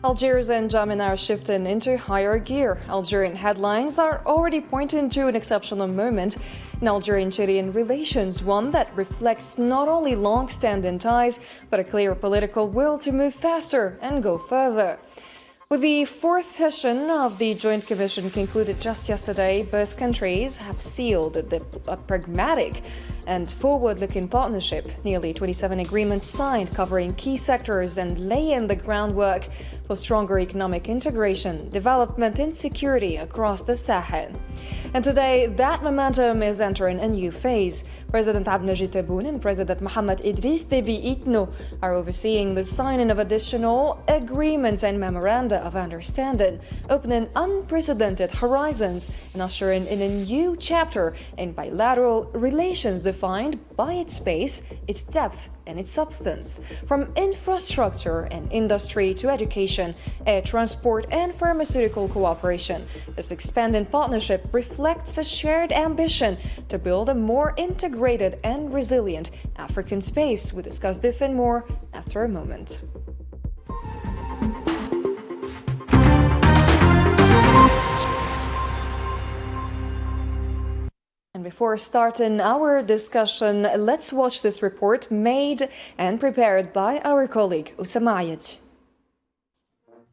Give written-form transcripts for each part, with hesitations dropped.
Algiers and Yemen are shifting into higher gear. Algerian headlines are already pointing to an exceptional moment in Algerian-Syrian relations, one that reflects not only long-standing ties, but a clear political will to move faster and go further. With the fourth session of the Joint Commission concluded just yesterday, both countries have sealed a pragmatic and forward-looking partnership. Nearly 27 agreements signed covering key sectors and laying the groundwork for stronger economic integration, development and security across the Sahel. And today, that momentum is entering a new phase. President Abdelmajid Tebboune and President Mohamed Idriss Déby Itno are overseeing the signing of additional agreements and memoranda of understanding, opening unprecedented horizons and ushering in a new chapter in bilateral relations defined by its pace, its depth, and its substance. From infrastructure and industry to education, air transport, and pharmaceutical cooperation, this expanding partnership reflects a shared ambition to build a more integrated and resilient African space. We discuss this and more after a moment. And before starting our discussion, let's watch this report made and prepared by our colleague Oussama Ayed.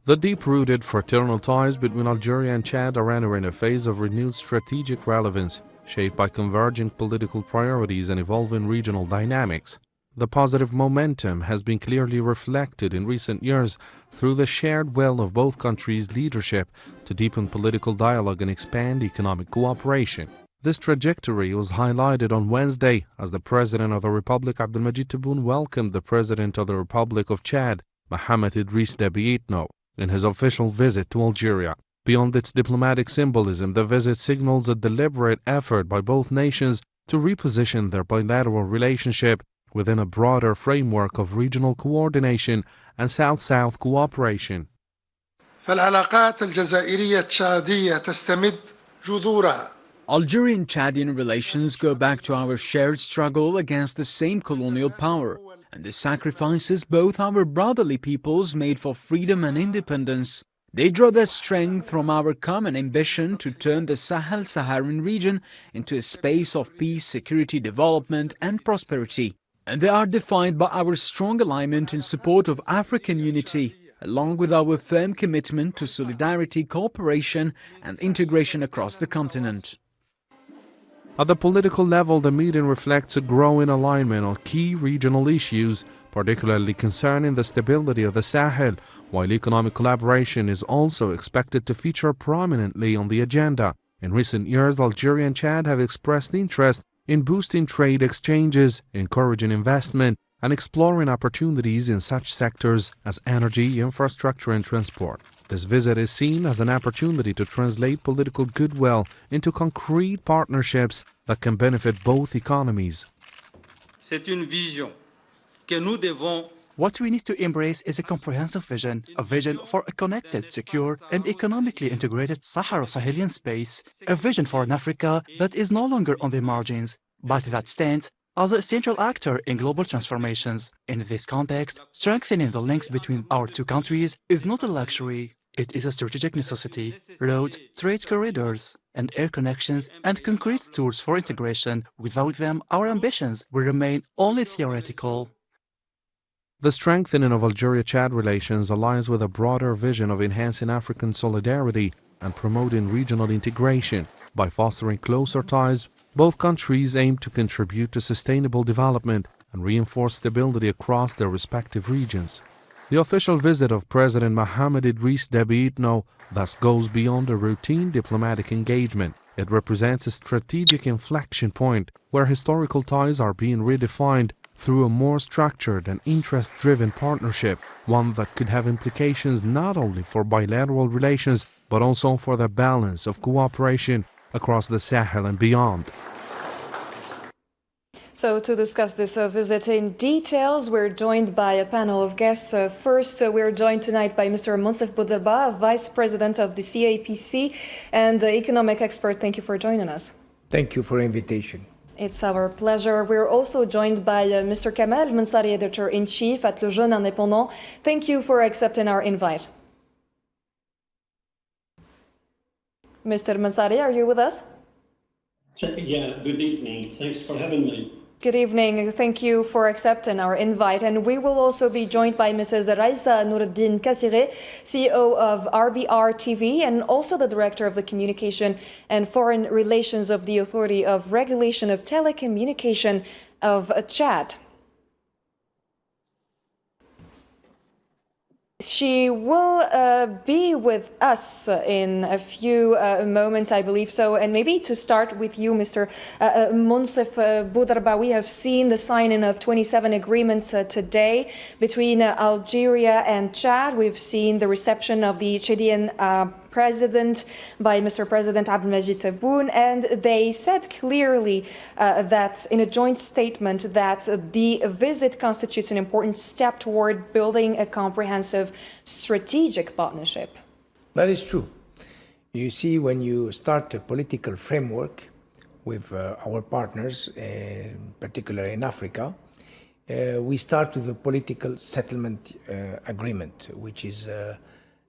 The deep-rooted fraternal ties between Algeria and Chad are entering a phase of renewed strategic relevance, shaped by converging political priorities and evolving regional dynamics. The positive momentum has been clearly reflected in recent years through the shared will of both countries' leadership to deepen political dialogue and expand economic cooperation. This trajectory was highlighted on Wednesday as the President of the Republic, Abdelmajid Tebboune, welcomed the President of the Republic of Chad, Mohamed Idriss Déby Itno, in his official visit to Algeria. Beyond its diplomatic symbolism, the visit signals a deliberate effort by both nations to reposition their bilateral relationship within a broader framework of regional coordination and South-South cooperation. فالعلاقات الجزائرية التشادية تستمد جذورها. Algerian-Chadian relations go back to our shared struggle against the same colonial power and the sacrifices both our brotherly peoples made for freedom and independence. They draw their strength from our common ambition to turn the Sahel-Saharan region into a space of peace, security, development and prosperity. And they are defined by our strong alignment in support of African unity, along with our firm commitment to solidarity, cooperation and integration across the continent. At the political level, the meeting reflects a growing alignment on key regional issues, particularly concerning the stability of the Sahel, while economic collaboration is also expected to feature prominently on the agenda. In recent years, Algeria and Chad have expressed interest in boosting trade exchanges, encouraging investment, and exploring opportunities in such sectors as energy, infrastructure, and transport. This visit is seen as an opportunity to translate political goodwill into concrete partnerships that can benefit both economies. What we need to embrace is a comprehensive vision, a vision for a connected, secure, and economically integrated Saharo-Sahelian space, a vision for an Africa that is no longer on the margins, but that stands as a central actor in global transformations. In this context, strengthening the links between our two countries is not a luxury. It is a strategic necessity. Roads, trade corridors, and air connections and concrete tools for integration. Without them, our ambitions will remain only theoretical. The strengthening of Algeria-Chad relations aligns with a broader vision of enhancing African solidarity and promoting regional integration. By fostering closer ties, both countries aim to contribute to sustainable development and reinforce stability across their respective regions. The official visit of President Mohamed Idriss Déby Itno thus goes beyond a routine diplomatic engagement. It represents a strategic inflection point where historical ties are being redefined through a more structured and interest-driven partnership, one that could have implications not only for bilateral relations but also for the balance of cooperation across the Sahel and beyond. So to discuss this visit in details, we're joined by a panel of guests. First, we're joined tonight by Mr. Monsef Bouderba, Vice President of the CAPC and economic expert. Thank you for joining us. Thank you for the invitation. It's our pleasure. We're also joined by Mr. Kamal Mensari, Editor-in-Chief at Le Jeune Indépendant. Thank you for accepting our invite. Mr. Mansari, are you with us? Yeah, good evening. Thanks for having me. Good evening. Thank you for accepting our invite. And we will also be joined by Mrs. Raisa Noureddin Kassire, CEO of RBR TV, and also the Director of the Communication and Foreign Relations of the Authority of Regulation of Telecommunication of Chad. She will be with us in a few moments, I believe so. And maybe to start with you, Mr. Monsef Boudarba, we have seen the signing of 27 agreements today between Algeria and Chad. We've seen the reception of the Chadian president by Mr. President Abdelmajid Tebboune, and they said clearly that in a joint statement that the visit constitutes an important step toward building a comprehensive strategic partnership. That is true. You see, when you start a political framework with our partners, particularly in Africa, we start with a political settlement agreement, which is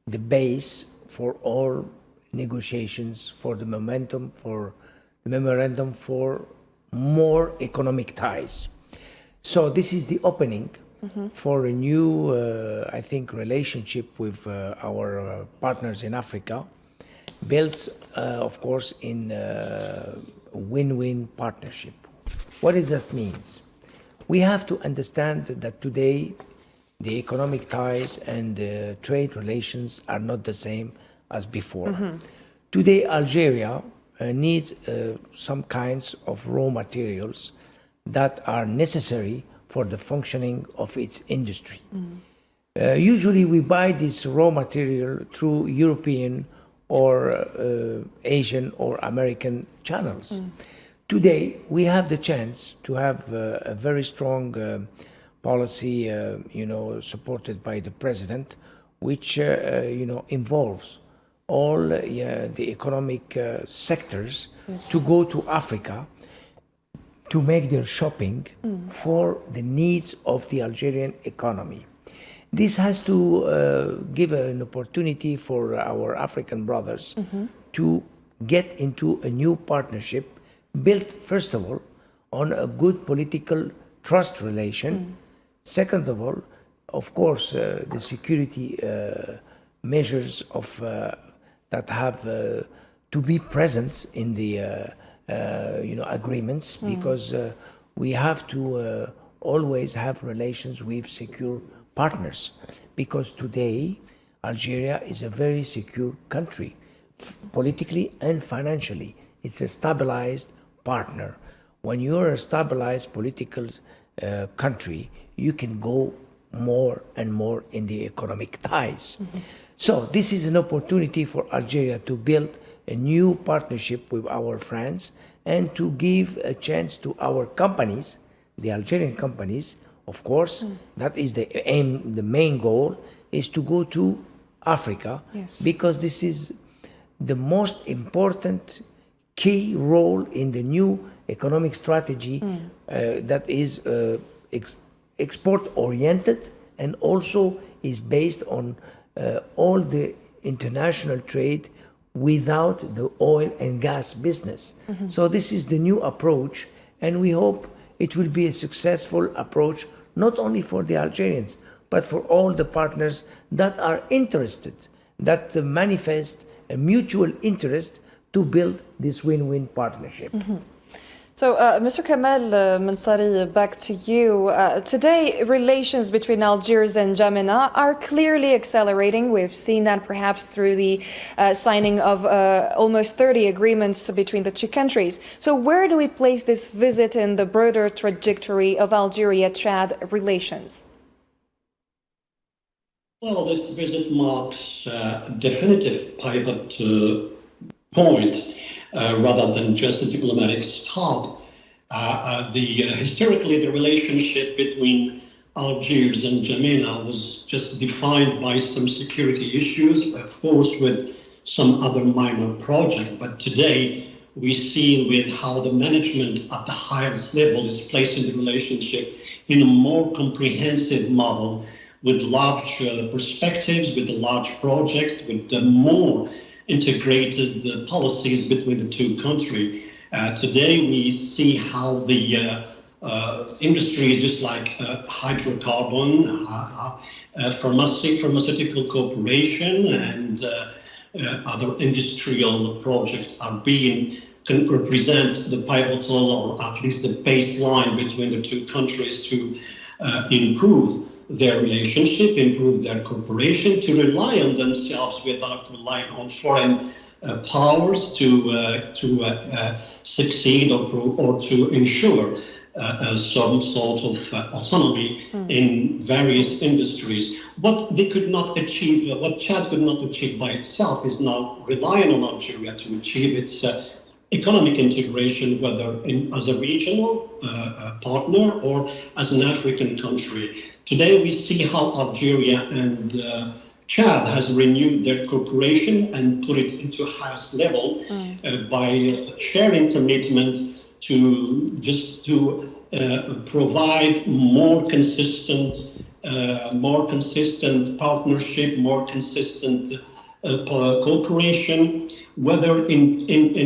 the base for all negotiations, for the momentum, for the memorandum, for more economic ties. So this is the opening for a new, I think, relationship with our partners in Africa, built, of course, in a win-win partnership. What does that mean? We have to understand that today the economic ties and trade relations are not the same as before. Today, Algeria needs some kinds of raw materials that are necessary for the functioning of its industry. Usually we buy this raw material through European or Asian or American channels. Today, we have the chance to have a very strong policy, supported by the president, which, involves all the economic sectors to go to Africa to make their shopping for the needs of the Algerian economy. This has to give an opportunity for our African brothers to get into a new partnership built, first of all, on a good political trust relation. Second of all, of course, the security measures of that have to be present in the agreements, because we have to always have relations with secure partners, because today Algeria is a very secure country, politically and financially. It's a stabilized partner. When you're a stabilized political country, you can go more and more in the economic ties. So this is an opportunity for Algeria to build a new partnership with our friends and to give a chance to our companies, the Algerian companies, of course. That is the aim, the main goal is to go to Africa, because this is the most important key role in the new economic strategy that is export-oriented and also is based on all the international trade without the oil and gas business. So this is the new approach, and we hope it will be a successful approach, not only for the Algerians, but for all the partners that are interested, that manifest a mutual interest to build this win-win partnership. So, Mr. Kamal Mansari, back to you. Today, relations between Algiers and N'Djamena are clearly accelerating. We've seen that perhaps through the signing of almost 30 agreements between the two countries. So where do we place this visit in the broader trajectory of Algeria-Chad relations? Well, this visit marks a definitive pivot point. Rather than just a diplomatic start. Historically, the relationship between Algiers and N'Djamena was just defined by some security issues, of course, with some other minor project. But today, we see with how the management at the highest level is placing the relationship in a more comprehensive model with large perspectives, with a large project, with more integrated policies between the two countries. Today, we see how the industry, just like hydrocarbon, pharmaceutical corporation, and other industrial projects are being represents the pivotal, or at least the baseline between the two countries to improve their relationship, improve their cooperation, to rely on themselves without relying on foreign powers to succeed or to ensure some sort of autonomy in various industries. What they could not achieve, what Chad could not achieve by itself, is now relying on Algeria to achieve its economic integration, whether as a regional partner or as an African country. Today, we see how Algeria and Chad has renewed their cooperation and put it into highest level by sharing commitment to provide more consistent partnership, more consistent cooperation, whether in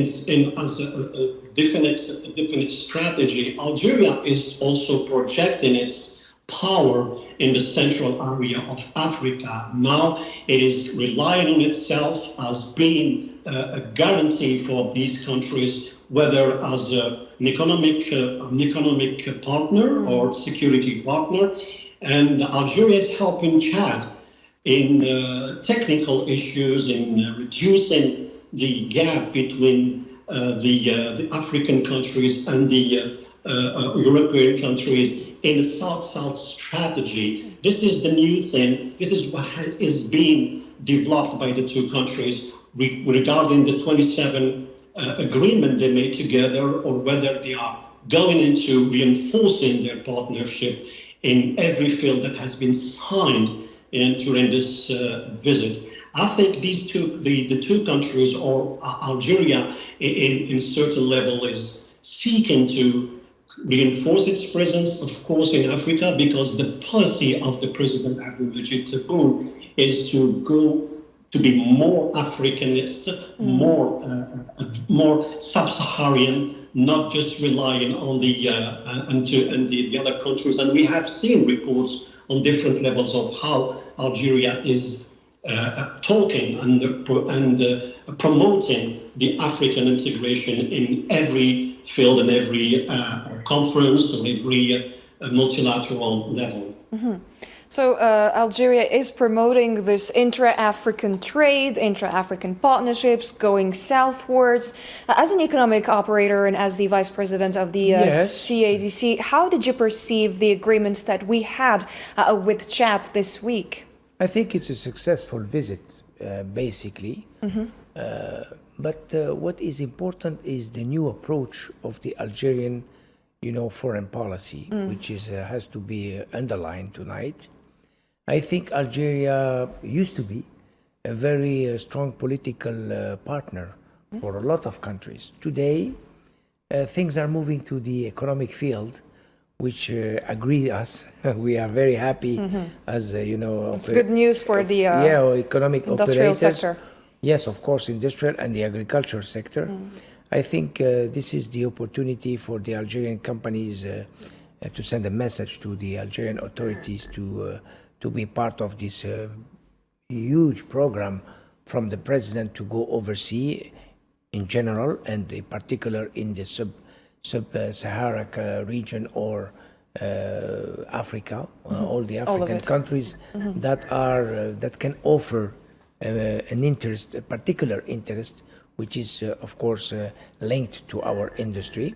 as a definite strategy. Algeria is also projecting its power in the central area of Africa. Now it is relying on itself as being a guarantee for these countries, whether as an economic partner or security partner. And Algeria is helping Chad in technical issues, in reducing the gap between the African countries and the European countries in a South-South strategy. This is the new thing. This is what is being developed by the two countries regarding the 27 agreement they made together, or whether they are going into reinforcing their partnership in every field that has been signed during this visit. I think these the two countries, or Algeria in certain level, is seeking to reinforce its presence, of course, in Africa, because the policy of the President Abdelaziz Tebboune is to go to be more Africanist, more sub-Saharan, not just relying on the other countries. And we have seen reports on different levels of how Algeria is talking and promoting the African integration in every field and every conference and every multilateral level. So Algeria is promoting this intra-African trade, intra-African partnerships, going southwards. As an economic operator and as the vice president of the CADC, how did you perceive the agreements that we had with Chad this week? I think it's a successful visit, basically. But what is important is the new approach of the Algerian, foreign policy, which has to be underlined tonight. I think Algeria used to be a very strong political partner for a lot of countries. Today, things are moving to the economic field, which agree us. We are very happy as, It's good news for the economic industrial operators. sector. Yes, of course, industrial and the agriculture sector. I think this is the opportunity for the Algerian companies to send a message to the Algerian authorities to be part of this huge program from the president to go overseas in general, and in particular in the sub-Saharan region or Africa, all the African countries that can offer an interest, a particular interest, which is of course linked to our industry.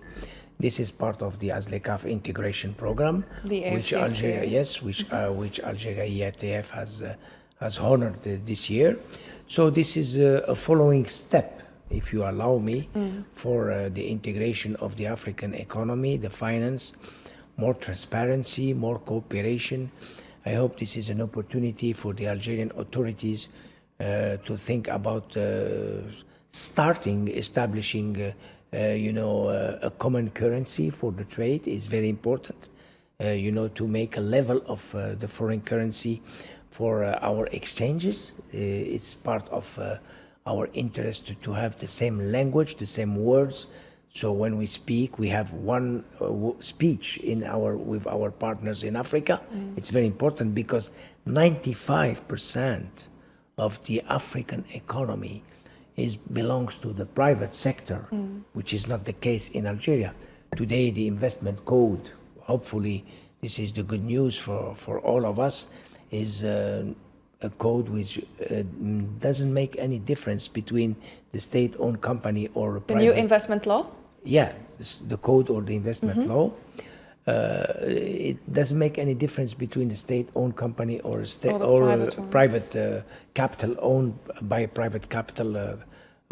This is part of the ASLECAF integration program, which Algeria, which Algeria EITF has honored this year. So this is a following step, if you allow me, for the integration of the African economy, the finance, more transparency, more cooperation. I hope this is an opportunity for the Algerian authorities to think about establishing a common currency for the trade is very important. To make a level of the foreign currency for our exchanges. It's part of our interest to have the same language, the same words. So when we speak, we have one speech with our partners in Africa. It's very important because 95% of the African economy belongs to the private sector, which is not the case in Algeria. Today, the investment code, hopefully this is the good news for all of us, is a code which doesn't make any difference between the state-owned company or a private. The new investment law? Yeah, the code or the investment law. It doesn't make any difference between the state-owned company or a private capital owned by private capital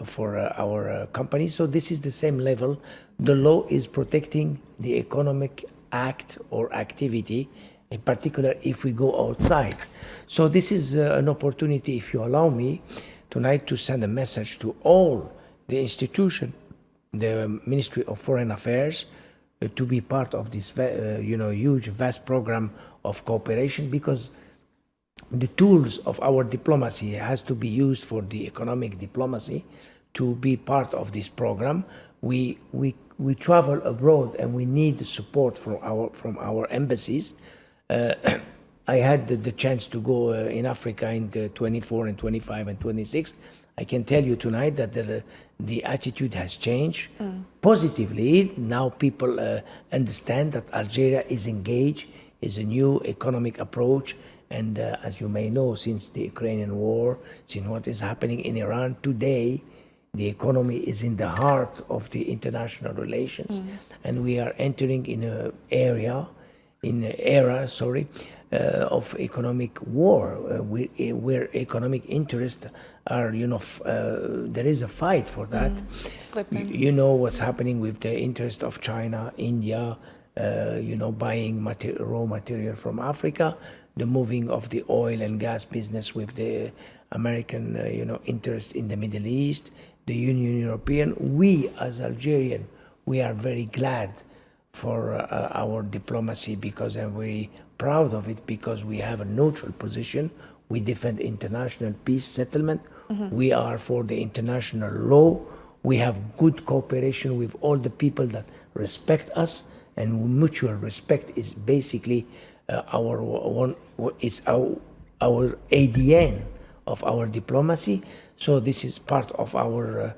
for our company. So this is the same level. The law is protecting the economic act or activity, in particular if we go outside. So this is an opportunity, if you allow me, tonight to send a message to all the institutions, the Ministry of Foreign Affairs, to be part of this huge, vast program of cooperation, because the tools of our diplomacy has to be used for the economic diplomacy. To be part of this program, we travel abroad and we need the support from our embassies. I had the chance to go in Africa in 24 and 25 and 26. I can tell you tonight that the attitude has changed positively. Now people understand that Algeria is engaged, is a new economic approach. And as you may know, since the Ukrainian war, since what is happening in Iran today, the economy is in the heart of the international relations. And we are entering in an era of economic war, where economic interests are, there is a fight for that. You know what's happening with the interest of China, India, buying raw material from Africa, the moving of the oil and gas business with the American, interest in the Middle East, the European. We as Algerian, we are very glad for our diplomacy, because I'm very proud of it, because we have a neutral position. We defend international peace settlement. We are for the international law. We have good cooperation with all the people that respect us, and mutual respect is basically our ADN of our diplomacy. So this is part of our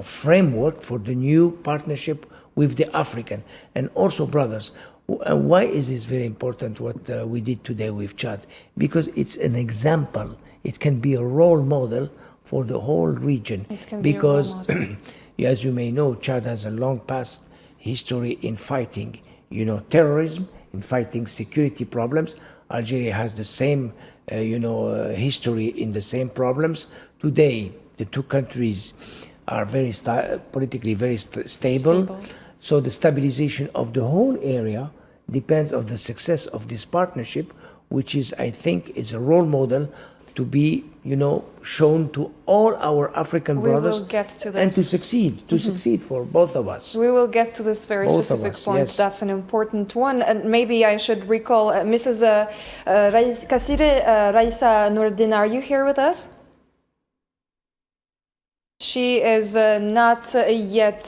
framework for the new partnership with the African. And also, brothers, why is this very important, what we did today with Chad? Because it's an example. It can be a role model for the whole region. It can because, be a role model. as you may know, Chad has a long past history in fighting, terrorism, in fighting security problems. Algeria has the same, history in the same problems. Today, the two countries are very politically very stable. So the stabilization of the whole area depends on the success of this partnership, which is, I think, is a role model to be, shown to all our African brothers. We will get to this. And to succeed for both of us. We will get to this very specific point. Yes. That's an important one. And maybe I should recall Mrs. Raisa Noureddin, are you here with us? She is not yet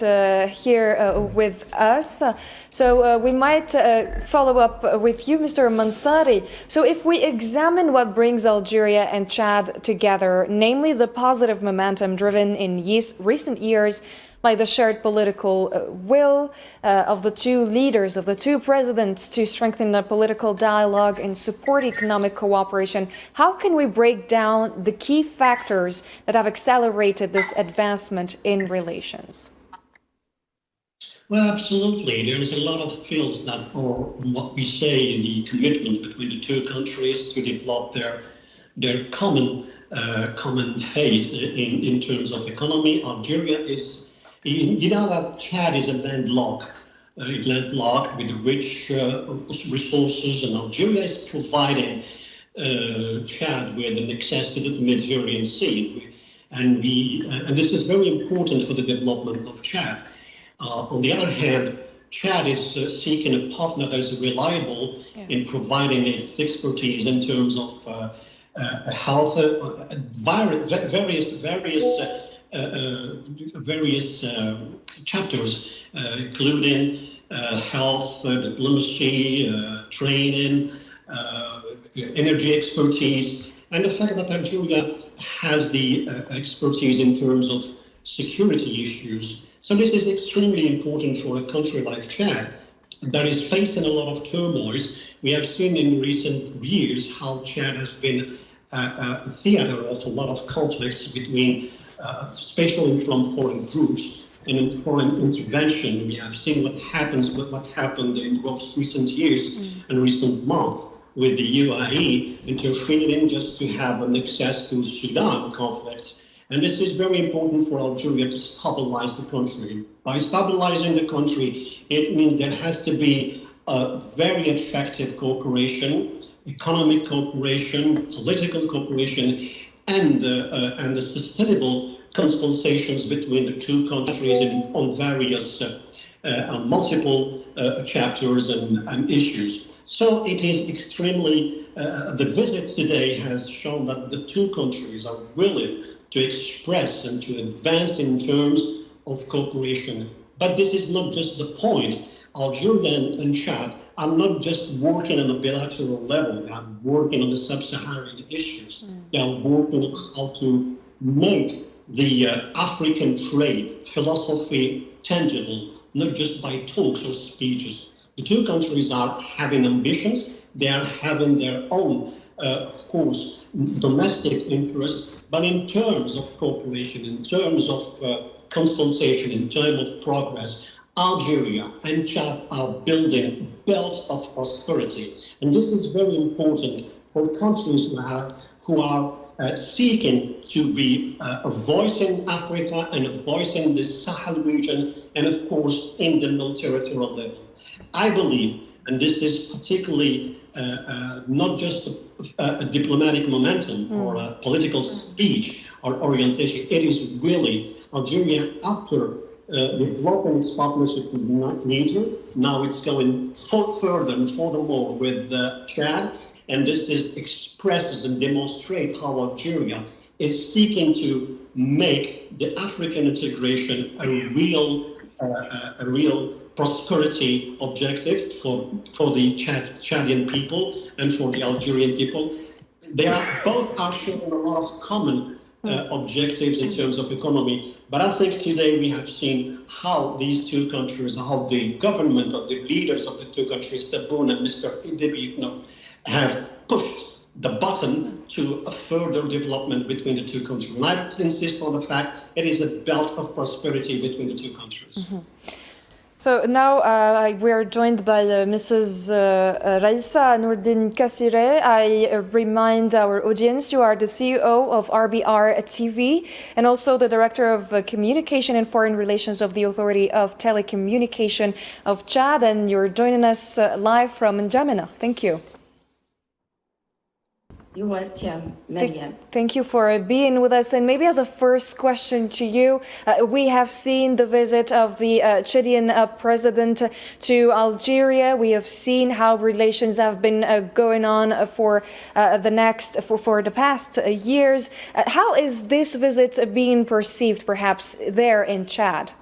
here with us, so we might follow up with you, Mr. Mansari. So if we examine what brings Algeria and Chad together, namely the positive momentum driven in recent years by the shared political will of the two leaders, of the two presidents, to strengthen the political dialogue and support economic cooperation, how can we break down the key factors that have accelerated this advancement in relations? Well, absolutely. There is a lot of fields that are what we say the commitment between the two countries to develop their common fate in terms of economy. Algeria is, that Chad is a landlocked with rich resources, and Algeria is providing Chad with an access to the Mediterranean Sea, and this is very important for the development of Chad. On the other hand, Chad is seeking a partner that is reliable in providing its expertise in terms of health, various chapters, including health, diplomacy, training, energy expertise, and the fact that Algeria has the expertise in terms of security issues. So this is extremely important for a country like Chad that is facing a lot of turmoil. We have seen in recent years how Chad has been a theater of a lot of conflicts between, especially from foreign groups and in foreign intervention. We have seen what happened in most recent years and recent months with the UAE interfering just to have an access to Sudan conflict. And this is very important for Algeria to stabilize the country. By stabilizing the country, it means there has to be a very effective cooperation, economic cooperation, political cooperation, and the sustainable consultations between the two countries on various multiple chapters and issues. So it is extremely, the visit today has shown that the two countries are willing to express and to advance in terms of cooperation. But this is not just the point. Algeria and Chad are not just working on a bilateral level, they are working on the sub-Saharan issues. They are working on how to make the African trade philosophy tangible, not just by talks or speeches. The two countries are having ambitions, they are having their own, of course, domestic interests, but in terms of cooperation, in terms of consultation, in terms of progress, Algeria and Chad are building belts of prosperity. And this is very important for countries who are seeking to be a voice in Africa and a voice in the Sahel region, and of course in the multi-territorial level. I believe, and this is particularly not just a diplomatic momentum or a political speech or orientation, it is really Algeria after developing its partnership with Niger. Now it's going further and furthermore with Chad, and this expresses and demonstrates how Algeria is seeking to make the African integration a real prosperity objective for the Chadian people and for the Algerian people. Both are sharing a lot of common objectives in terms of economy. But I think today we have seen how these two countries, how the government of the leaders of the two countries, Tebboune and Mr. Deepening, have pushed the button to a further development between the two countries. And I insist on the fact it is a belt of prosperity between the two countries. Mm-hmm. So now we're joined by Mrs. Raissa Nourdin Kassire. I remind our audience you are the CEO of RBR TV and also the Director of Communication and Foreign Relations of the Authority of Telecommunication of Chad, and you're joining us live from N'Djamena. Thank you. You're welcome, Mariam. Thank you for being with us. And maybe as a first question to you, we have seen the visit of the Chadian president to Algeria. We have seen how relations have been going on for the past years. How is this visit being perceived, perhaps, there in Chad?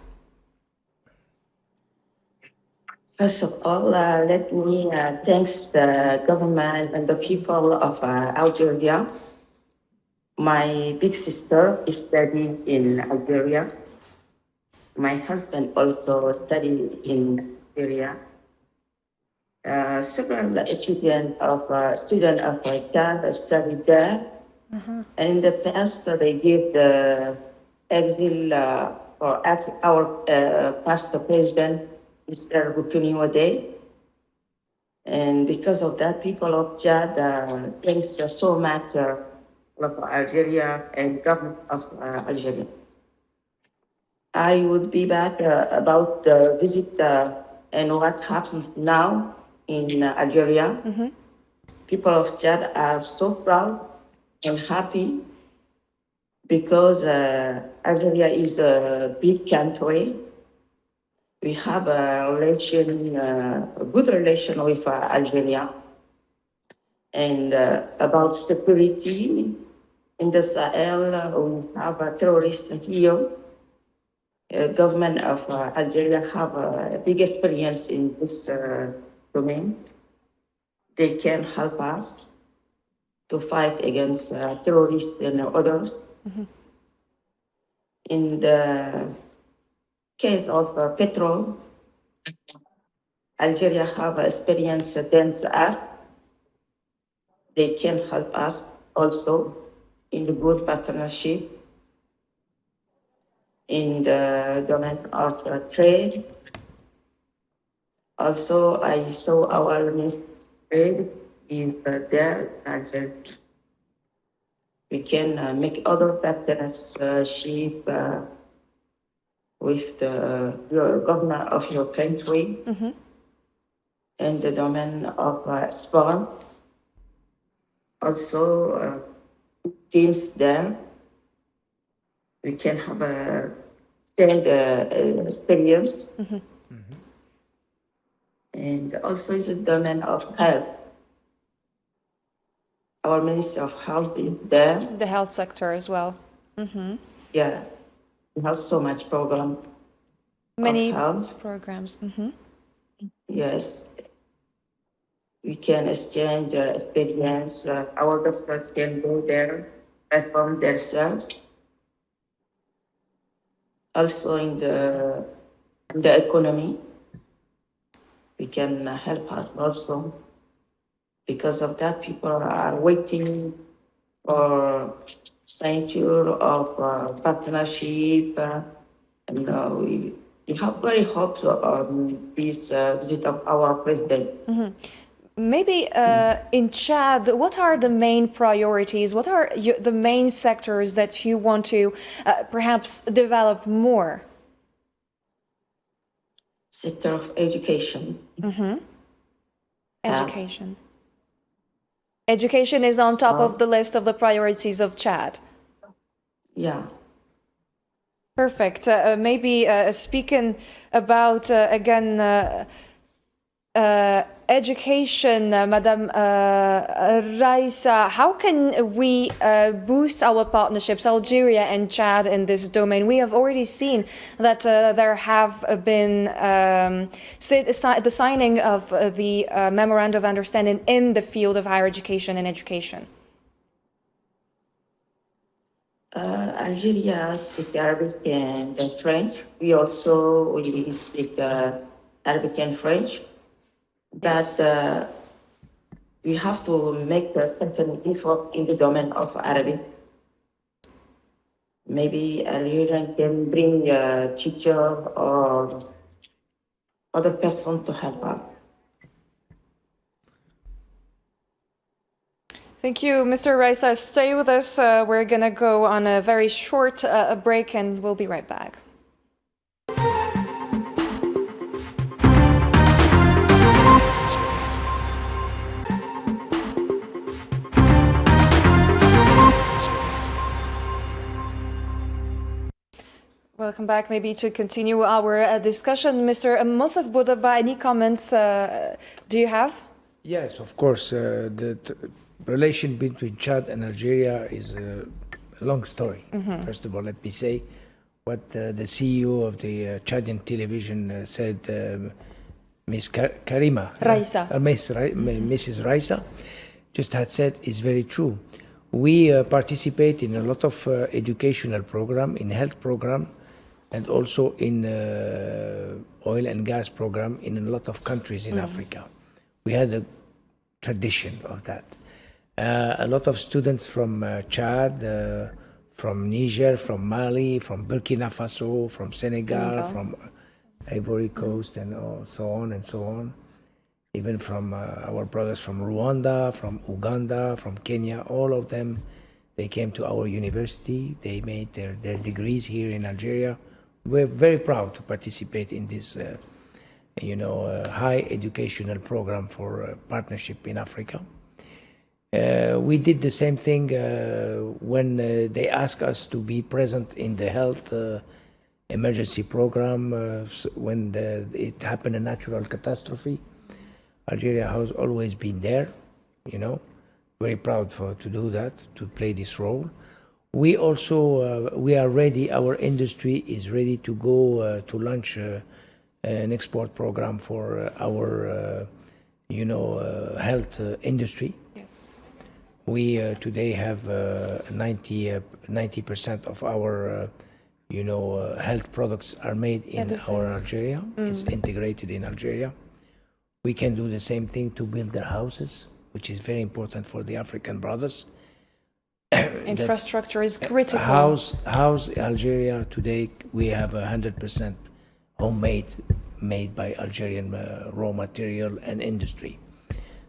First of all, let me thank the government and the people of Algeria. My big sister is studying in Algeria. My husband also studied in Algeria. Several students of Chad studied there. And in the past, they gave the exile for our past president, Mr. Bukuni. And because of that, people of Chad thanks so much of Algeria and government of Algeria. I would be back about the visit and what happens now in Algeria. Mm-hmm. People of Chad are so proud and happy because Algeria is a big country. We have a good relation with Algeria. And about security in the Sahel, we have a terrorist here. Government of Algeria have a big experience in this domain. They can help us to fight against terrorists and others. Mm-hmm. In the case of petrol, Algeria have experience against us. They can help us also in the good partnership in the domain of trade. Also, I saw our Minister of Trade is there in Algeria. We can make other partnership with your governor of your country. Mm-hmm. In the domain of sport. Also, teams there. We can have a exchange experience. Mm-hmm. Mm-hmm. And also it's a domain of health. Our Minister of Health is there. The health sector as well. Mm-hmm. Yeah, we have so much program. Many of health programs. Mm-hmm. Yes. We can exchange experience. Our doctors can go there, perform themselves. Also in the economy, we can help us also. Because of that, people are waiting for signature of partnership. And we have very hopes on this visit of our president. Mm-hmm. Maybe in Chad, what are the main priorities? What are the main sectors that you want to perhaps develop more? Sector of education. Mm-hmm. Education. Education is on top of the list of the priorities of Chad. Yeah. Perfect. Maybe speaking about, again, education, Madam Raisa, how can we boost our partnerships, Algeria and Chad, in this domain? We have already seen that there have been the signing of the Memorandum of Understanding in the field of higher education and education. Algeria speaks Arabic and French. We also speak Arabic and French. But we have to make a certain effort in the domain of Arabic. Maybe Algeria can bring a teacher or other person to help us. Thank you, Mr. Raisa. Stay with us. We're going to go on a very short break and we'll be right back. Welcome back. Maybe to continue our discussion, Mr. Moussaf Boudaba, any comments do you have? Yes, of course. The relation between Chad and Algeria is a long story. Mm-hmm. First of all, let me say what the CEO of the Chadian television said, Ms. Karima Raisa. Mrs. Raisa just had said is very true. We participate in a lot of educational program, in health program, and also in oil and gas program in a lot of countries in Africa. We had a tradition of that. A lot of students from Chad, from Niger, from Mali, from Burkina Faso, from Senegal, from Ivory Coast, and so on and so on. Even from our brothers from Rwanda, from Uganda, from Kenya, all of them, they came to our university. They made their degrees here in Algeria. We're very proud to participate in this, high educational program for partnership in Africa. We did the same thing when they asked us to be present in the health emergency program when it happened, a natural catastrophe. Algeria has always been there, very proud to do that, to play this role. We also, we are ready, our industry is ready to go to launch an export program for our, health industry. Yes. We today have 90% of our, health products are made in our Algeria. It's integrated in Algeria. We can do the same thing to build their houses, which is very important for the African brothers. Infrastructure is critical. House Algeria today, we have 100% homemade, made by Algerian raw material and industry.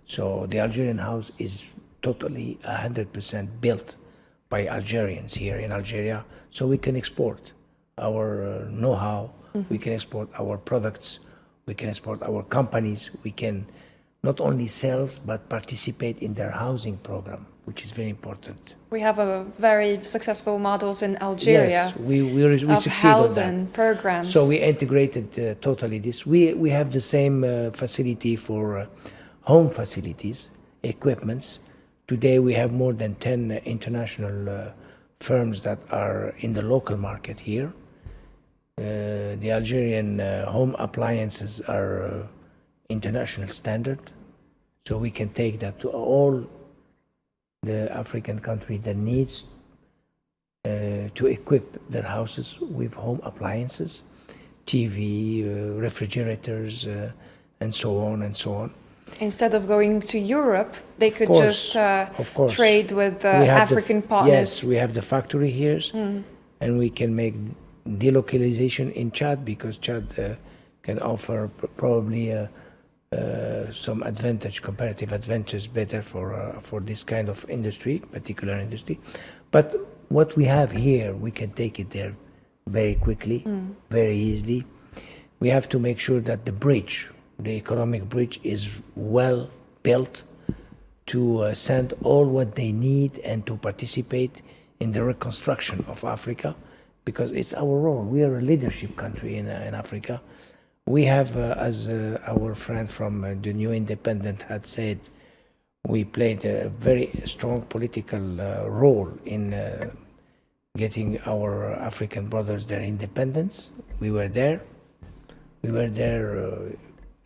So the Algerian house is totally 100% built by Algerians here in Algeria. So we can export our know-how, we can export our products, we can export our companies, we can not only sell but participate in their housing program, which is very important. We have a very successful models in Algeria. Yes, we of succeed on housing that. programs. So we integrated totally this. We have the same facility for home facilities, equipments. Today we have more than 10 international firms that are in the local market here. The Algerian home appliances are international standard, so we can take that to all the African country that needs to equip their houses with home appliances, TV, refrigerators, and so on and so on. Instead of going to Europe, they could just trade with African partners. Yes, we have the factory here, and we can make delocalization in Chad, because Chad can offer probably some advantage, comparative advantage, better for this kind of industry, particular industry. But what we have here, we can take it there very quickly, very easily. We have to make sure that the bridge, the economic bridge, is well built to send all what they need and to participate in the reconstruction of Africa, because it's our role. We are a leadership country in Africa. We have, as our friend from the New Independent had said, we played a very strong political role in getting our African brothers their independence. We were there. We were there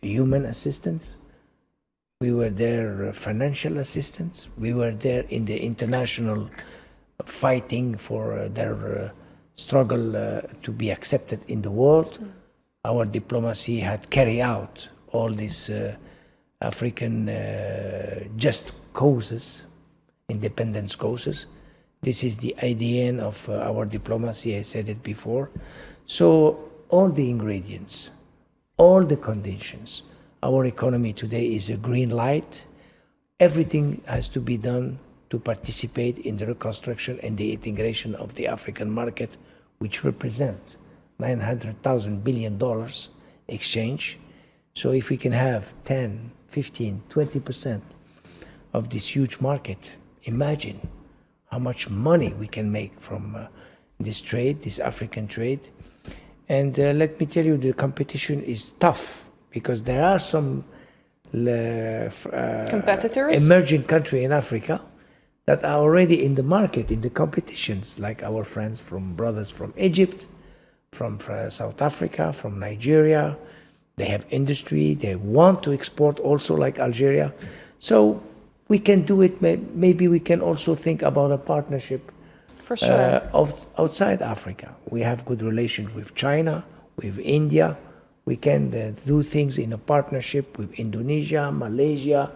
human assistance. We were there financial assistance. We were there in the international fighting for their struggle to be accepted in the world. Our diplomacy had carried out all these African just causes, independence causes. This is the ADN of our diplomacy, I said it before. So all the ingredients, all the conditions, our economy today is a green light. Everything has to be done to participate in the reconstruction and the integration of the African market, which represents $900 billion exchange. So if we can have 10, 15, 20% of this huge market, imagine how much money we can make from this trade, this African trade. And let me tell you, the competition is tough, because there are some competitors, emerging countries in Africa that are already in the market, in the competitions, like our friends brothers from Egypt, from South Africa, from Nigeria. They have industry, they want to export also, like Algeria. So we can do it. Maybe we can also think about a partnership for sure outside Africa. We have good relations with China, with India. We can do things in a partnership with Indonesia, Malaysia,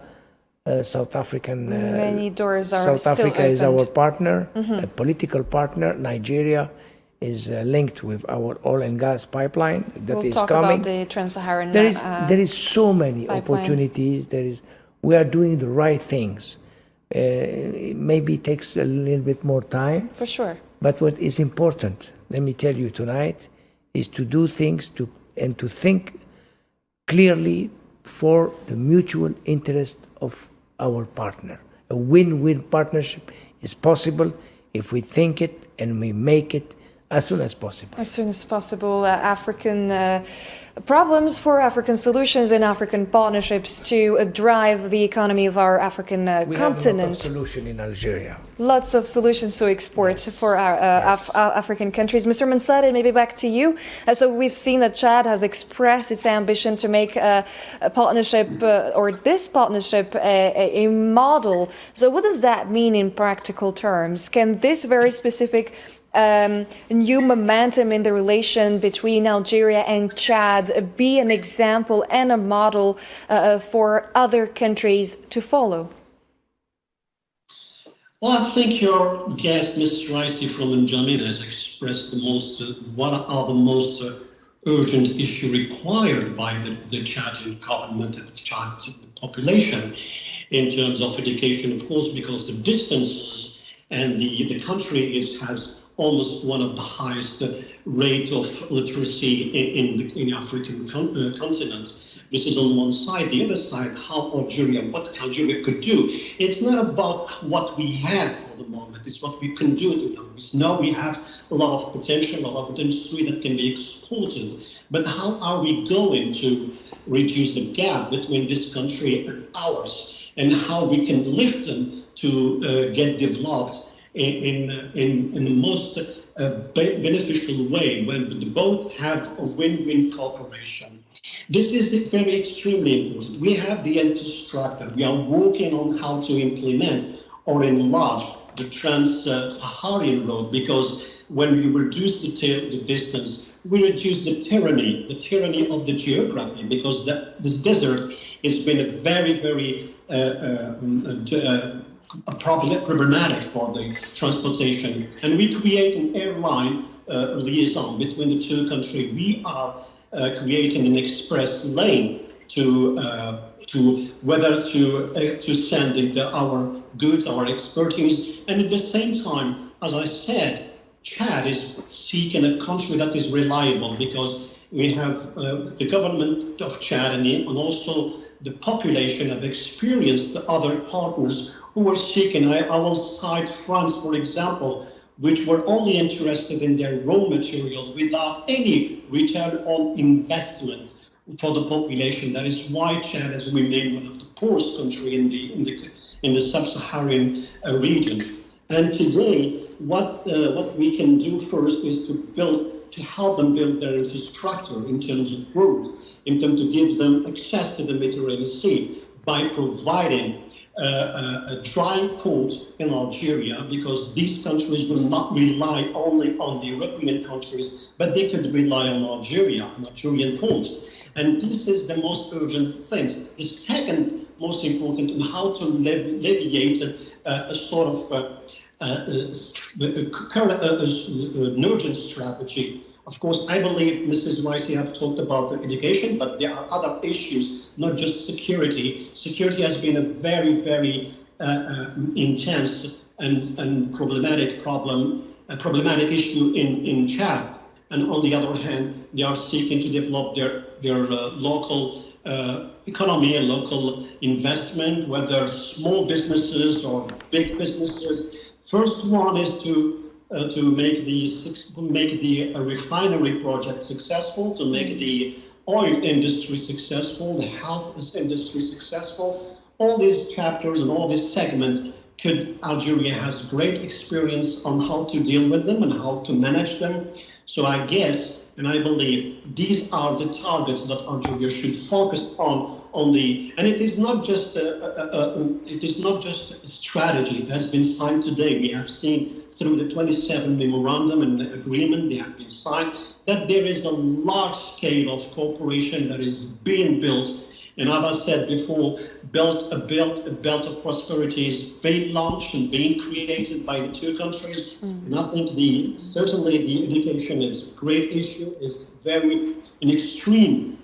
South African. Many doors are South still Africa opened. is our partner, a political partner. Nigeria is linked with our oil and gas pipeline that we'll is talk coming. about the Trans-Saharan There is so many pipeline. opportunities. We are doing the right things. Maybe it takes a little bit more time. For sure. But what is important, let me tell you tonight, is to do things and to think clearly for the mutual interest of our partner. A win-win partnership is possible if we think it and we make it as soon as possible. As soon as possible, African problems for African solutions and African partnerships to drive the economy of our African We continent. have a lot of solution in Algeria. Lots of solutions to export for our African countries. Mr. Mansari, maybe back to you. So we've seen that Chad has expressed its ambition to make a partnership, or this partnership, a model. So what does that mean in practical terms? Can this very specific new momentum in the relation between Algeria and Chad be an example and a model for other countries to follow? Well, I think your guest, Ms. Raisi from N'Djamena, has expressed what are the most urgent issue required by the Chadian government and the Chadian population in terms of education, of course, because the distances and the country has almost one of the highest rate of literacy in the African continent. This is on one side. The other side, what Algeria could do. It's not about what we have for the moment. It's what we can do to them. Now we have a lot of potential, a lot of industry that can be exported. But how are we going to reduce the gap between this country and ours, and how we can lift them to get developed in the most beneficial way when both have a win-win cooperation. This is very extremely important. We have the infrastructure. We are working on how to implement or enlarge the Trans-Saharan road, because when we reduce the distance, we reduce the tyranny of the geography, because this desert has been a very, very problematic for the transportation, and we create an airline liaison between the two countries. We are creating an express lane to send our goods, our expertise, and at the same time, as I said, Chad is seeking a country that is reliable, because we have the government of Chad and also the population have experienced other partners who were seeking. I will cite France, for example, which were only interested in their raw material without any return on investment for the population. That is why Chad has remained one of the poorest countries in the sub-Saharan region. And today, what we can do first is to help them build their infrastructure in terms of roads, in terms to give them access to the Mediterranean Sea by providing a dry port in Algeria, because these countries will not rely only on the European countries, but they could rely on Algerian ports. And this is the most urgent thing. The second most important on how to alleviate a sort of an urgent strategy. Of course, I believe Mrs. Rice have talked about the education, but there are other issues, not just security. Security has been a very, very intense and problematic issue in Chad. And on the other hand, they are seeking to develop their local economy and local investment, whether small businesses or big businesses. First one is to make the refinery project successful, to make the oil industry successful, the health industry successful. All these chapters and all these segments Algeria has great experience on how to deal with them and how to manage them. So I guess, and I believe, these are the targets that Algeria should focus on and it is not just a strategy that has been signed today. We have seen through the 27 memorandum and agreement they have been signed that there is a large scale of cooperation that is being built. And as I said before, a belt of prosperity is being launched and being created by the two countries. And I think certainly the education is a great issue. It's an extreme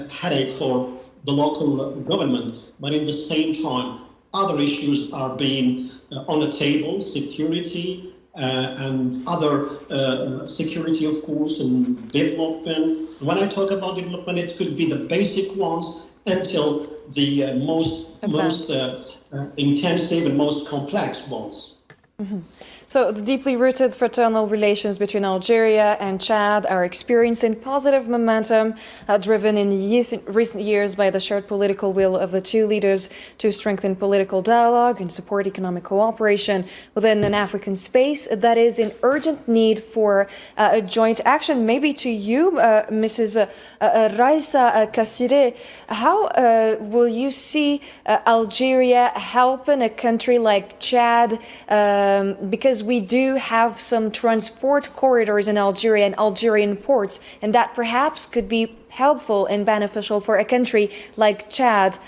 headache for the local government, but in the same time, other issues are being on the table, security and other security, of course, and development. When I talk about development, it could be the basic ones until the most intensive and most complex ones. Mm-hmm. So the deeply rooted fraternal relations between Algeria and Chad are experiencing positive momentum, driven in recent years by the shared political will of the two leaders to strengthen political dialogue and support economic cooperation within an African space that is in urgent need for a joint action. Maybe to you, Mrs. Raissa Kassire, how will you see Algeria helping a country like Chad, because we do have some transport corridors in Algeria and Algerian ports, and that perhaps could be helpful and beneficial for a country like Chad?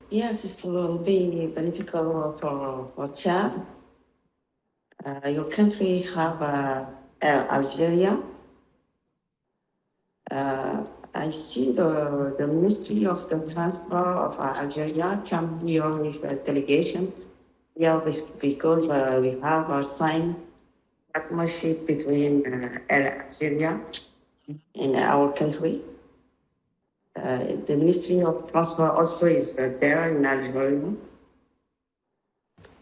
Yes, it will be beneficial for Chad. Your country have Algeria. I see the Ministry of the Transport of Algeria come here with a delegation. Yeah, because we have a signed partnership between Algeria and our country. The Ministry of Transport also is there in Algeria.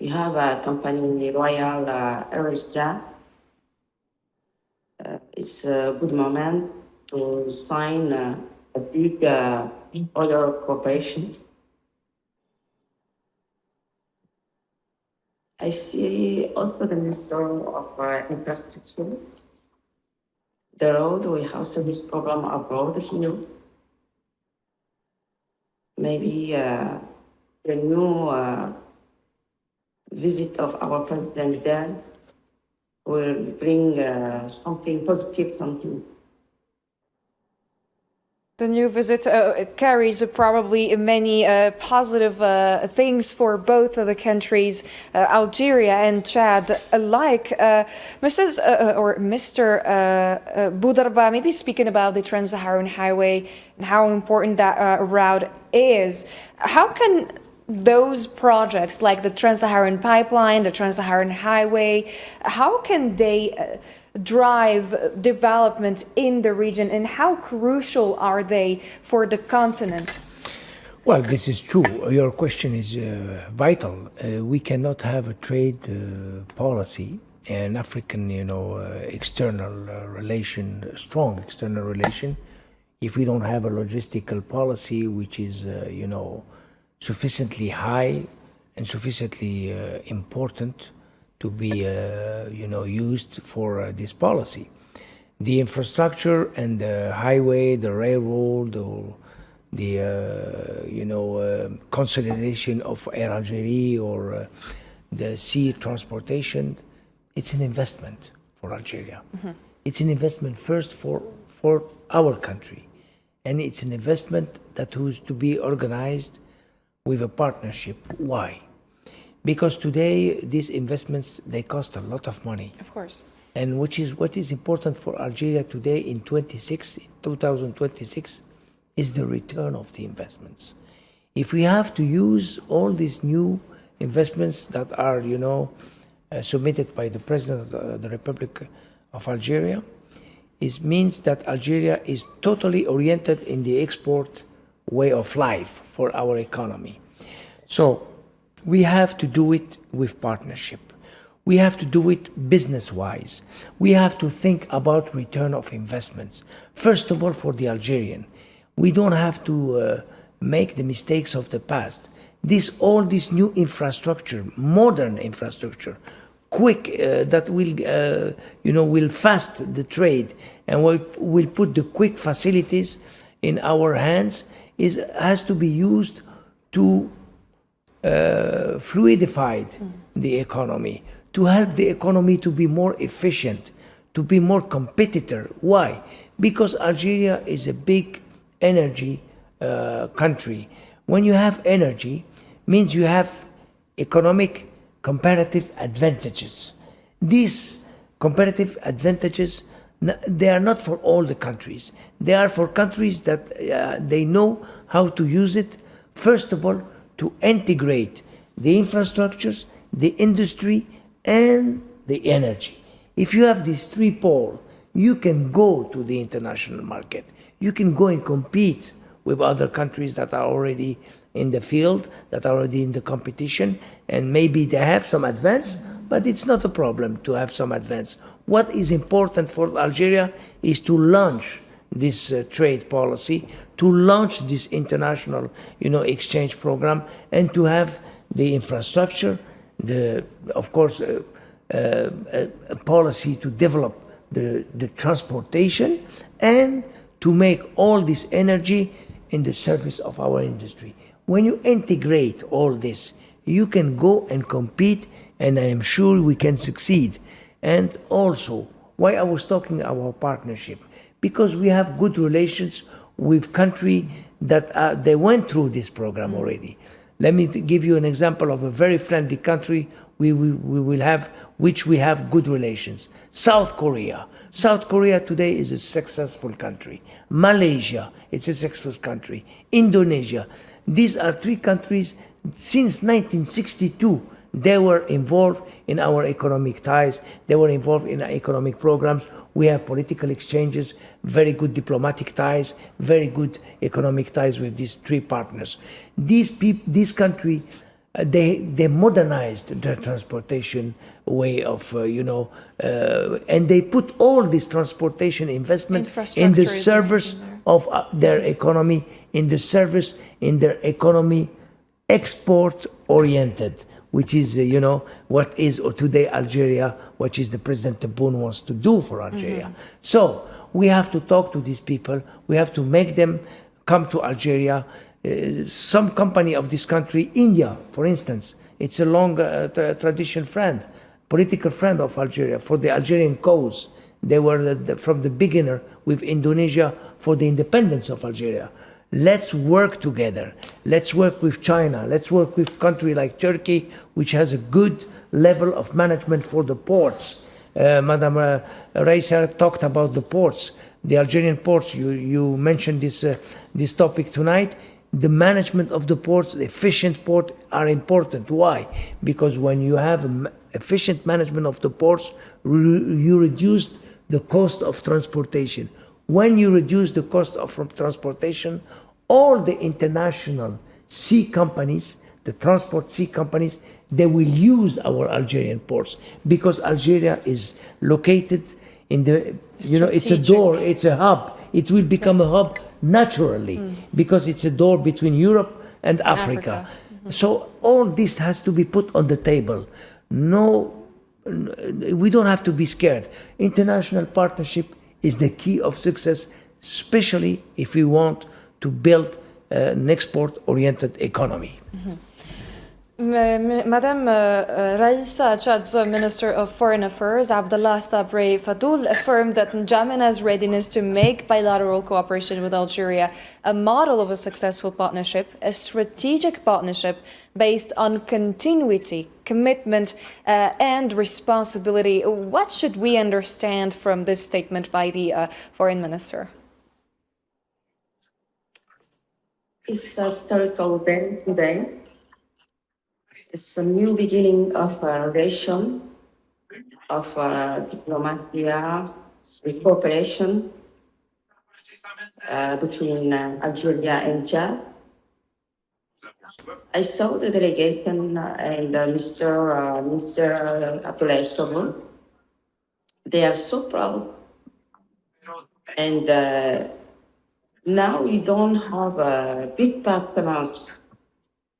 We have a company, Royal Aerostar. It's a good moment to sign a big other cooperation. I see also the Minister of Infrastructure. The road, we have service program abroad here. Maybe the new visit of our president there will bring something positive, something. The new visit carries probably many positive things for both of the countries, Algeria and Chad alike. Mrs. Or Mr. Boudarba, maybe speaking about the Trans-Saharan Highway and how important that route is. How can those projects like the Trans-Saharan Pipeline, the Trans-Saharan Highway, how can they drive development in the region, and how crucial are they for the continent? Well, this is true. Your question is vital. We cannot have a trade policy, an African, external relation, strong external relation, if we don't have a logistical policy which is, sufficiently high and sufficiently important to be, used for this policy. The infrastructure and the highway, the railroad, the consolidation of Air Algeria or the sea transportation, it's an investment for Algeria. Mm-hmm. It's an investment first for our country, and it's an investment that was to be organized with a partnership. Why? Because today these investments, they cost a lot of money. Of course. And what is important for Algeria today in 2026 is the return of the investments. If we have to use all these new investments that are, submitted by the President of the Republic of Algeria, it means that Algeria is totally oriented in the export way of life for our economy. So we have to do it with partnership. We have to do it business-wise. We have to think about return of investments. First of all, for the Algerian, we don't have to make the mistakes of the past. All this new infrastructure, modern infrastructure, quick, that will fast the trade and will put the quick facilities in our hands, has to be used to fluidify the economy, to help the economy to be more efficient, to be more competitor. Why? Because Algeria is a big energy country. When you have energy, means you have economic comparative advantages. These comparative advantages, they are not for all the countries. They are for countries that they know how to use it, first of all, to integrate the infrastructures, the industry, and the energy. If you have these three poles, you can go to the international market. You can go and compete with other countries that are already in the field, that are already in the competition, and maybe they have some advance, but it's not a problem to have some advance. What is important for Algeria is to launch this trade policy, to launch this international, exchange program, and to have the infrastructure, of course, a policy to develop the transportation, and to make all this energy in the service of our industry. When you integrate all this, you can go and compete, and I am sure we can succeed. And also, why I was talking about our partnership, because we have good relations with countries that they went through this program already. Let me give you an example of a very friendly country we have good relations. South Korea. South Korea today is a successful country. Malaysia, it's a successful country. Indonesia. These are three countries, since 1962, they were involved in our economic ties. They were involved in our economic programs. We have political exchanges, very good diplomatic ties, very good economic ties with these three partners. This country, they modernized their transportation way of, and they put all this transportation investment in the service of their economy, in their economy export-oriented, which is, what is today Algeria, what is the President Tebboune wants to do for Algeria. So we have to talk to these people. We have to make them come to Algeria. Some company of this country, India, for instance, it's a long tradition friend, political friend of Algeria for the Algerian cause. They were from the beginner with Indonesia for the independence of Algeria. Let's work together. Let's work with China. Let's work with a country like Turkey, which has a good level of management for the ports. Madam Raisa talked about the ports, the Algerian ports. You mentioned this topic tonight. The management of the ports, the efficient port are important. Why? Because when you have efficient management of the ports, you reduce the cost of transportation. When you reduce the cost of transportation, all the international sea companies, the transport sea companies, they will use our Algerian ports, because Algeria is located in the, it's a door, it's a hub. It will become a hub naturally because it's a door between Europe and Africa. So all this has to be put on the table. No, we don't have to be scared. International partnership is the key of success, especially if we want to build an export-oriented economy. Madam Raisa, Chad's Minister of Foreign Affairs, Abdullah Stabre Fadul, affirmed that N'Djamena's readiness to make bilateral cooperation with Algeria a model of a successful partnership, a strategic partnership based on continuity, commitment, and responsibility. What should we understand from this statement by the Foreign Minister? It's a historical day today. It's a new beginning of a relation, of diplomacy, cooperation between Algeria and Chad. I saw the delegation and Mr. Abdoulaye Sobo. They are so proud. And now we don't have big partners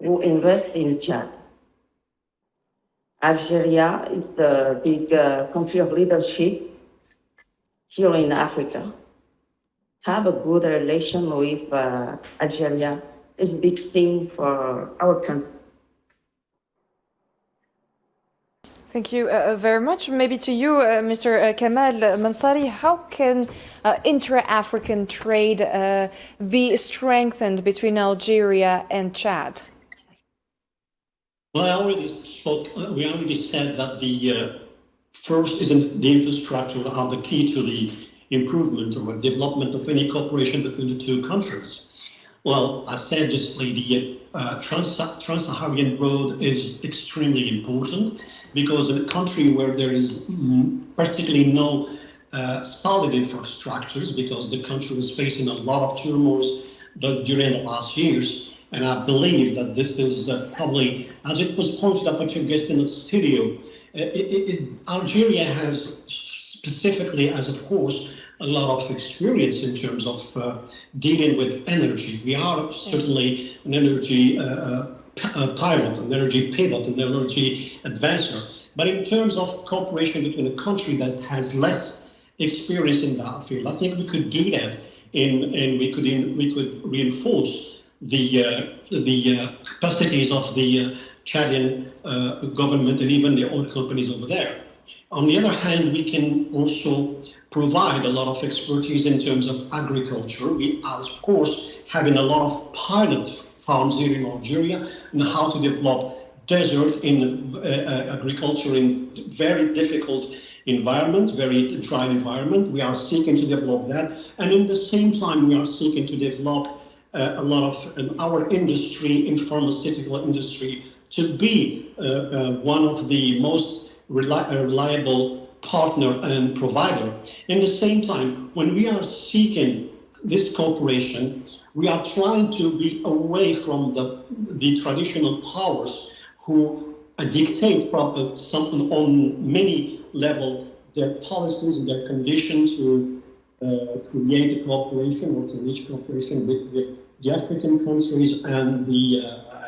who invest in Chad. Algeria is the big country of leadership here in Africa. Have a good relation with Algeria is a big thing for our country. Thank you very much. Maybe to you, Mr. Kamal Mansari, how can intra-African trade be strengthened between Algeria and Chad? Well, we already said that the first is the infrastructure are the key to the improvement or development of any cooperation between the two countries. Well, I said just the Trans-Saharan road is extremely important, because in a country where there is practically no solid infrastructures, because the country is facing a lot of turmoil during the last years. And I believe that this is probably, as it was pointed out by your guest in the studio, Algeria has specifically, as of course, a lot of experience in terms of dealing with energy. We are certainly an energy pilot, an energy pivot, an energy advancer. But in terms of cooperation between a country that has less experience in that field, I think we could do that, and we could reinforce the capacities of the Chadian government and even the oil companies over there. On the other hand, we can also provide a lot of expertise in terms of agriculture. We are, of course, having a lot of pilot farms here in Algeria and how to develop desert in agriculture in very difficult environment, very dry environment. We are seeking to develop that. And in the same time, we are seeking to develop a lot of our industry, in pharmaceutical industry, to be one of the most reliable partner and provider. In the same time, when we are seeking this cooperation, we are trying to be away from the traditional powers who dictate on many levels their policies and their conditions to create a cooperation or to reach cooperation with the African countries and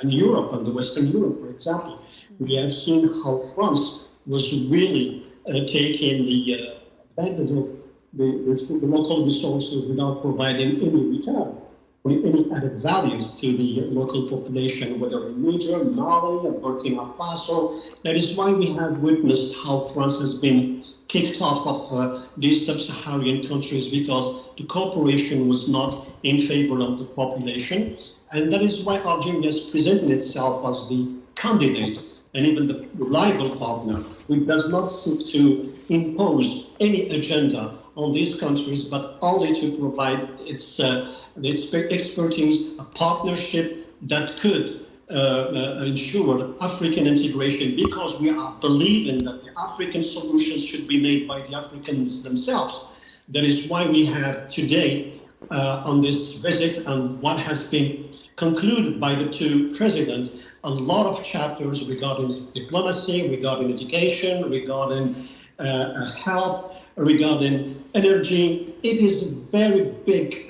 Europe and the Western Europe, for example. We have seen how France was really taking the advantage of the local resources without providing any return, or any added values to the local population, whether in Niger, Mali, or Burkina Faso. That is why we have witnessed how France has been kicked off of these sub-Saharan countries, because the cooperation was not in favor of the population. And that is why Algeria has presented itself as the candidate and even the reliable partner, who does not seek to impose any agenda on these countries, but only to provide its expertise, a partnership that could ensure African integration, because we are believing that the African solutions should be made by the Africans themselves. That is why we have today on this visit, and what has been concluded by the two presidents, a lot of chapters regarding diplomacy, regarding education, regarding health, regarding energy. It is a very big,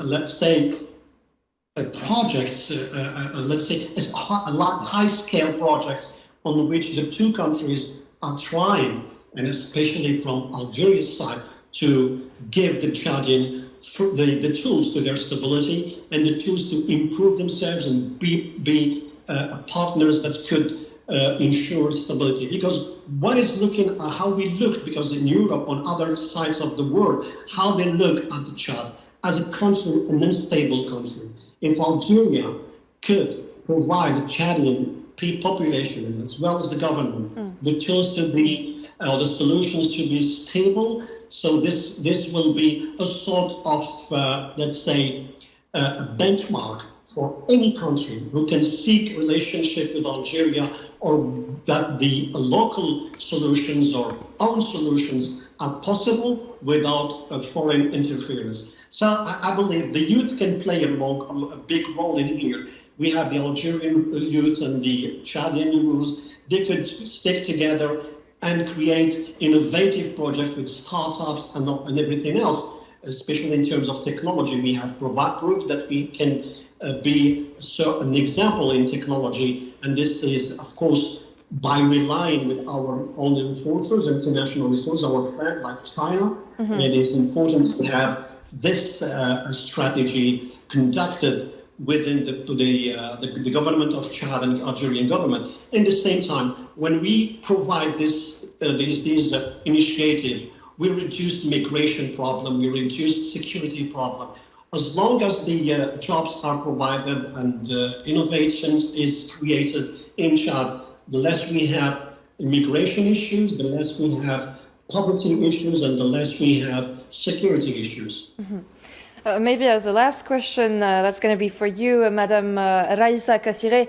let's say, projects, let's say, it's a lot high-scale projects on which the two countries are trying, and especially from Algeria's side, to give the Chadian the tools to their stability and the tools to improve themselves and be partners that could ensure stability. Because what is looking at how we look, because in Europe, on other sides of the world, how they look at the Chad as a country, an unstable country. If Algeria could provide the Chadian population, as well as the government, the tools to be, the solutions to be stable, so this will be a sort of, let's say, a benchmark for any country who can seek relationship with Algeria, or that the local solutions or own solutions are possible without foreign interference. So I believe the youth can play a big role in here. We have the Algerian youth and the Chadian youth. They could stick together and create innovative projects with startups and everything else, especially in terms of technology. We have proved that we can be an example in technology, and this is, of course, by relying with our own resources, international resources, our friend like China. It is important to have this strategy conducted within the government of Chad and the Algerian government. In the same time, when we provide these initiatives, we reduce migration problem, we reduce security problem. As long as the jobs are provided and innovations is created in Chad, the less we have immigration issues, the less we have poverty issues, and the less we have security issues. Maybe as a last question, that's going to be for you, Madame Raissa Kassiré.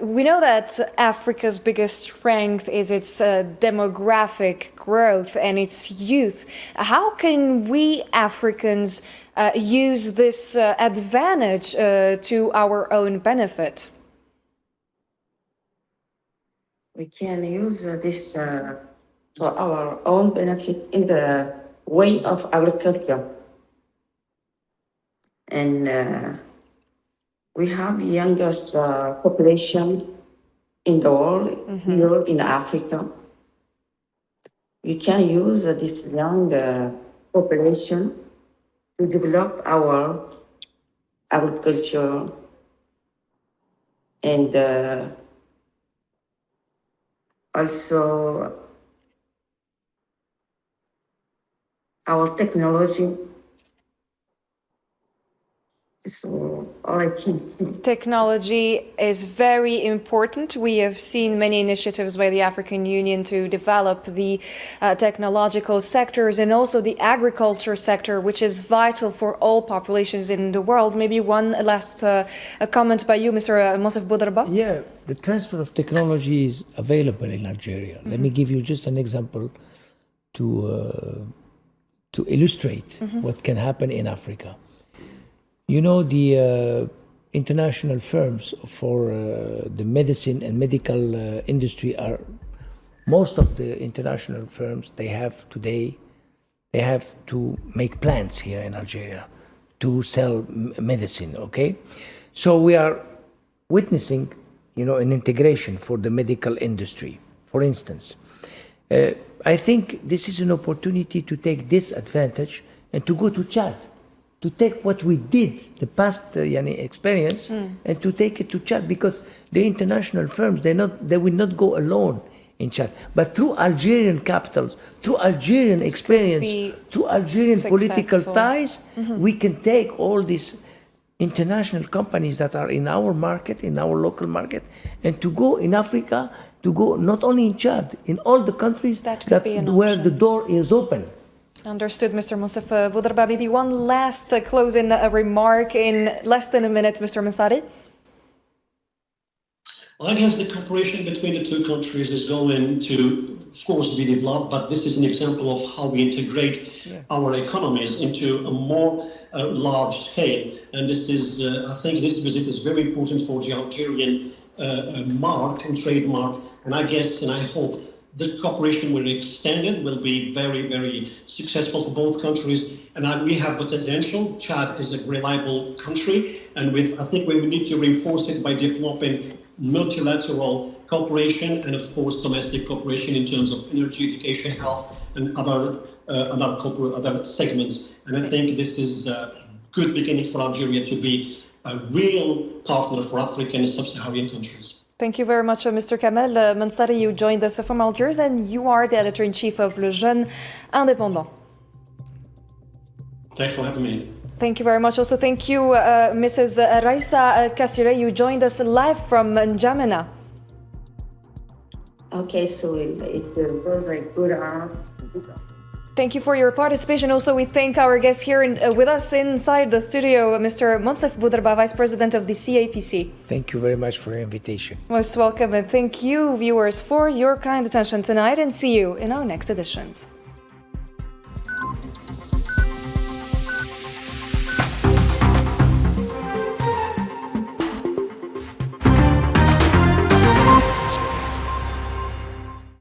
We know that Africa's biggest strength is its demographic growth and its youth. How can we Africans use this advantage to our own benefit? We can use this for our own benefit in the way of agriculture. And we have the youngest population in the world, here in Africa. We can use this young population to develop our agriculture and also our technology. So all I can see. Technology is very important. We have seen many initiatives by the African Union to develop the technological sectors and also the agriculture sector, which is vital for all populations in the world. Maybe one last comment by you, Mr. Monsef Boudarba. Yeah, the transfer of technology is available in Algeria. Let me give you just an example to illustrate what can happen in Africa. You know, the international firms for the medicine and medical industry are, most of the international firms, they have to make plants here in Algeria to sell medicine, okay? So we are witnessing, an integration for the medical industry, for instance. I think this is an opportunity to take this advantage and to go to Chad, to take what we did, the past experience, and to take it to Chad, because the international firms, they will not go alone in Chad, but through Algerian capitals, through Algerian experience, through Algerian political ties, we can take all these international companies that are in our market, in our local market, and to go in Africa, to go not only in Chad, in all the countries where the door is open. Understood, Mr. Monsef Boudarba. Maybe one last closing remark in less than a minute, Mr. Mansari. I guess the cooperation between the two countries is going to, of course, be developed, but this is an example of how we integrate our economies into a more large scale. And this is, I think this visit is very important for the Algerian mark and trademark. And I guess, and I hope, the cooperation will be extended, will be very, very successful for both countries. And we have potential. Chad is a reliable country, and I think we need to reinforce it by developing multilateral cooperation and, of course, domestic cooperation in terms of energy, education, health, and other segments. And I think this is a good beginning for Algeria to be a real partner for African and sub-Saharan countries. Thank you very much, Mr. Kamel Mansari. You joined us from Algiers, and you are the editor-in-chief of Le Jeune Indépendant. Thanks for having me. Thank you very much. Also, thank you, Mrs. Raissa Kassiré. You joined us live from N'Djamena. Okay, so it was a good honor. Thank you for your participation. Also, we thank our guest here with us inside the studio, Mr. Monsef Boudarba, Vice President of the CAPC. Thank you very much for your invitation. Most welcome, and thank you, viewers, for your kind attention tonight, and see you in our next editions.